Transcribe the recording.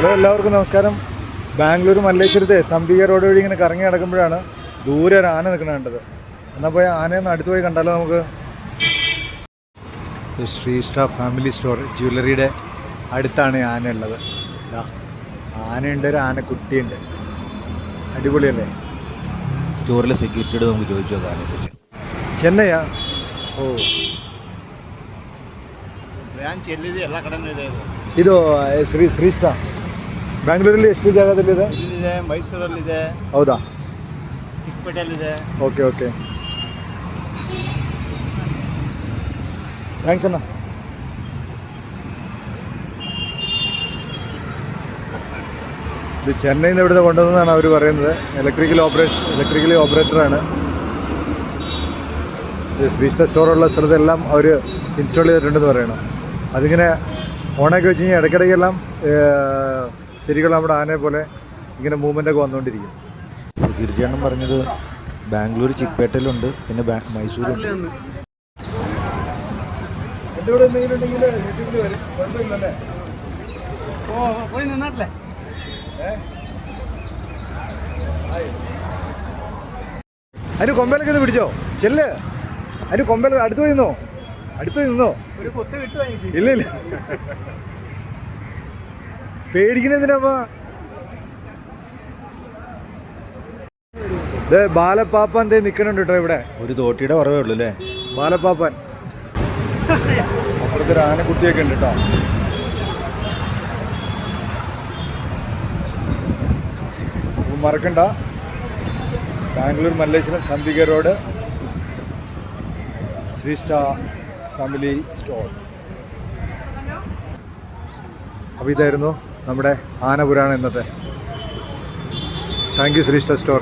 Hello, എല്ലാവർക്കും നമസ്കാരം. Bangalore മല്ലേശ്വരത്തെ സംബിക road വഴി ഇങ്ങനെ കറങ്ങി നടക്കുമ്പോഴാണ് ദൂരെ ഒരു ആന നിൽക്കുന്നത് കണ്ടത്. എന്നാൽ പോയി ആനയൊന്ന് അടുത്ത് പോയി കണ്ടാലോ നമുക്ക്. ശ്രീസ്റ്റ ഫാമിലി സ്റ്റോർ ജ്വല്ലറിയുടെ അടുത്താണ് ആന ഉള്ളത്. ആനയുണ്ട്, ഒരു ആനക്കുട്ടിയുണ്ട്. അടിപൊളിയല്ലേ? സ്റ്റോറിലെ സെക്യൂരിറ്റിയോട് നമുക്ക് ചോദിച്ചു നോക്കാം ആനയെക്കുറിച്ച്. ಚೆನ್ನಯ್ಯ. ಓ, ಬ್ರಾಂಚ್ ಎಲ್ಲಿದೆ? ಎಲ್ಲ ಕಡೆನೂ ಇದೆ. ಇದು ಶ್ರೀಸ್ಟ ಬ್ಯಾಂಗ್ಳೂರಲ್ಲಿ ಎಷ್ಟು ಜಾಗದಲ್ಲಿದೆ? ಇಲ್ಲಿದೆ, ಮೈಸೂರಲ್ಲಿದೆ. ಹೌದಾ? ಚಿಕ್ಕಪೇಟೆಯಲ್ಲಿದೆ. ಓಕೆ ಓಕೆ, ಥ್ಯಾಂಕ್ಸ್ ಅಣ್ಣ. ഇത് ചെന്നൈയിൽ നിന്ന് ഇവിടുന്ന് കൊണ്ടുവന്നതാണ് അവർ പറയുന്നത്. ഇലക്ട്രിക്കലി ഓപ്പറേറ്ററാണ്. ശ്രീസ്റ്റ സ്റ്റോറുള്ള സ്ഥലത്തെല്ലാം അവർ ഇൻസ്റ്റാൾ ചെയ്തിട്ടുണ്ടെന്ന് പറയണം. അതിങ്ങനെ ഓണാക്കി വെച്ച് കഴിഞ്ഞാൽ ഇടയ്ക്കിടയ്ക്കെല്ലാം ശരിക്കും നമ്മുടെ ആനയെ പോലെ ഇങ്ങനെ മൂവ്മെൻ്റൊക്കെ വന്നുകൊണ്ടിരിക്കും. സെക്യൂരിറ്റി ആണെന്ന് പറഞ്ഞത് ബാംഗ്ലൂർ ചിക്പേട്ടയിലുണ്ട്, പിന്നെ മൈസൂരുണ്ട്. എൻ്റെ ഇവിടെ എന്തെങ്കിലും ഉണ്ടെങ്കിൽ യൂട്യൂബിൽ വരും, കുഴപ്പമില്ലല്ലേ? പോയി നിന്നാട്ടില്ലേ? അതിന് കൊമ്പലൊക്കെ ഒന്ന് പിടിച്ചോ, ചെല്ല്. അതിന് കൊമ്പല അടുത്ത് പോയി നിന്നോ. ഇല്ല ഇല്ല, പേടിക്കണെന്തിനാ? ബാലപ്പാപ്പൻ എന്തേ നിൽക്കണുണ്ട് കേട്ടോ ഇവിടെ. ഒരു തോട്ടിയുടെ കുറവേ ഉള്ളൂ അല്ലേ? ബാലപ്പാപ്പൻ. അപ്പുറത്തൊരു ആനക്കുട്ടിയൊക്കെ ഉണ്ട് കേട്ടോ. മറക്കണ്ട, ബാംഗ്ലൂർ മല്ലേശ്വരം സംബിക റോഡ് ശ്രീസ്റ്റ ഫാമിലി സ്റ്റോർ. അപ്പോൾ ഇതായിരുന്നു നമ്മുടെ ആനപുരാണം ഇന്നത്തെ. താങ്ക് യു ശ്രീസ്റ്റ സ്റ്റോർ.